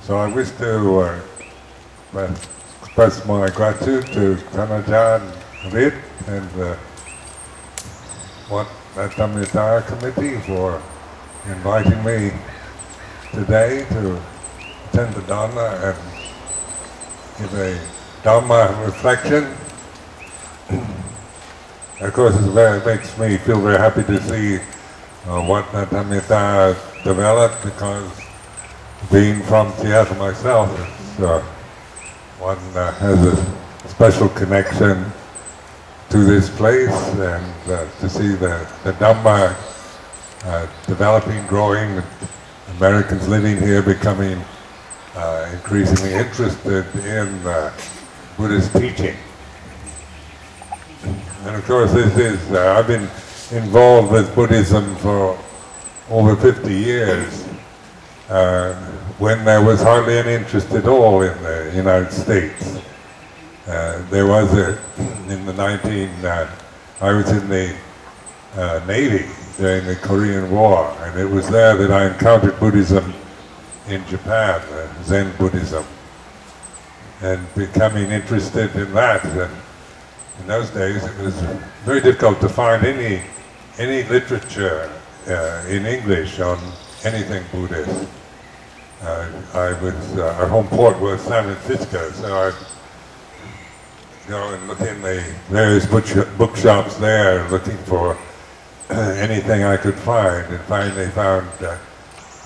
So I wish to express my gratitude to Ajahn Sumedho and the Wat Atammayatarama committee for inviting me today to attend the Dhamma and give a Dhamma reflection. Of course, it makes me feel very happy to see Wat Atammayatarama develop, because being from Seattle myself, one has a special connection to this place, and to see the Dhamma developing, growing, Americans living here becoming increasingly interested in Buddhist teaching. And of course this is, I've been involved with Buddhism for over 50 years, when there was hardly any interest at all in the United States. There was in the I was in the Navy during the Korean War, and it was there that I encountered Buddhism in Japan, Zen Buddhism, and becoming interested in that. And in those days it was very difficult to find any literature in English on anything Buddhist. Our home port was San Francisco, so I'd go and look in the various bookshops there, looking for anything I could find, and finally found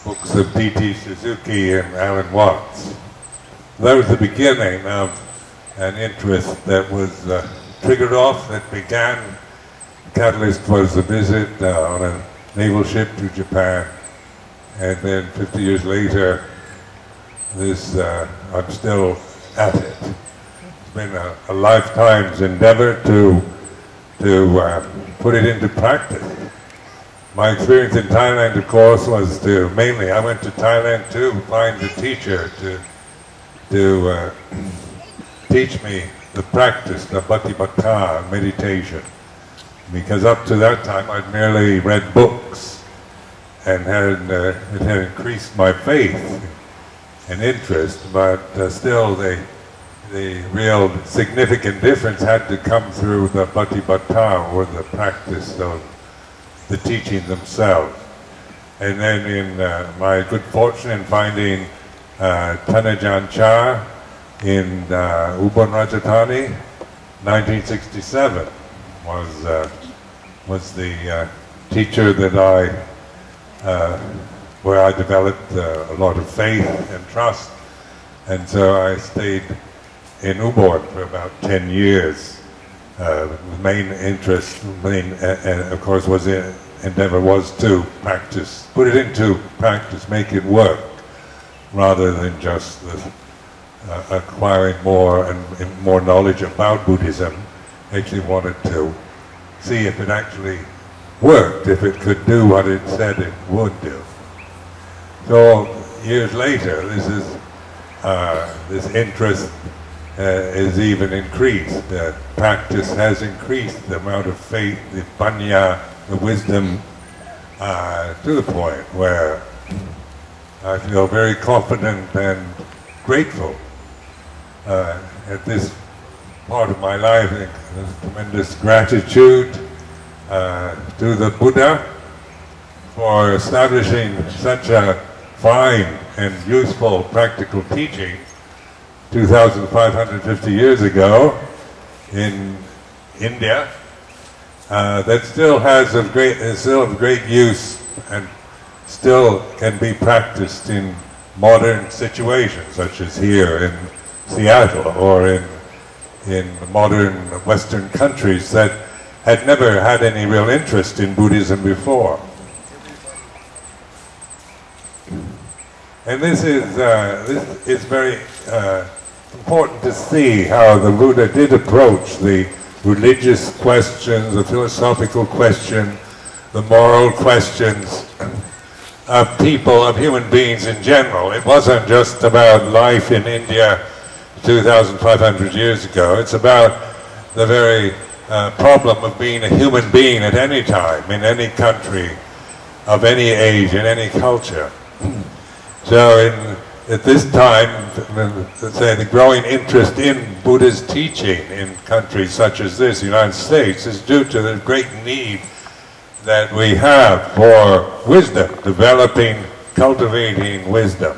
books of D.T. Suzuki and Alan Watts. That was the beginning of an interest that was triggered off, that began. The catalyst was a visit on a naval ship to Japan, and then 50 years later, I'm still at it. It's been a lifetime's endeavor to put it into practice. My experience in Thailand, of course, was I went to Thailand to find a teacher to teach me the practice of bhatipatha, meditation. Because up to that time I'd merely read books, and it had increased my faith and interest, but still the real significant difference had to come through the bhatipatha, or the practice of the teaching themselves. And then in my good fortune in finding Ajahn Chah in Ubon Ratchathani, 1967 was the teacher that where I developed a lot of faith and trust, and so I stayed in Ubon for about 10 years. The main interest, of course, endeavor was to practice, put it into practice, make it work, rather than just acquiring more and more knowledge about Buddhism. Actually wanted to see if it actually worked, if it could do what it said it would do. So years later, this interest is even increased. Practice has increased the amount of faith, the panya, the wisdom, to the point where I feel very confident and grateful at this part of my life. There's tremendous gratitude to the Buddha for establishing such a fine and useful practical teaching 2,550 years ago in India, that still is still of great use and still can be practiced in modern situations, such as here in Seattle or in modern Western countries that had never had any real interest in Buddhism before. And this is very important to see how the Buddha did approach the religious questions, the philosophical question, the moral questions of people, of human beings in general. It wasn't just about life in India 2,500 years ago. It's about the very problem of being a human being at any time, in any country, of any age, in any culture. So at this time, let's say the growing interest in Buddha's teaching in countries such as this, the United States, is due to the great need that we have for wisdom, developing, cultivating wisdom.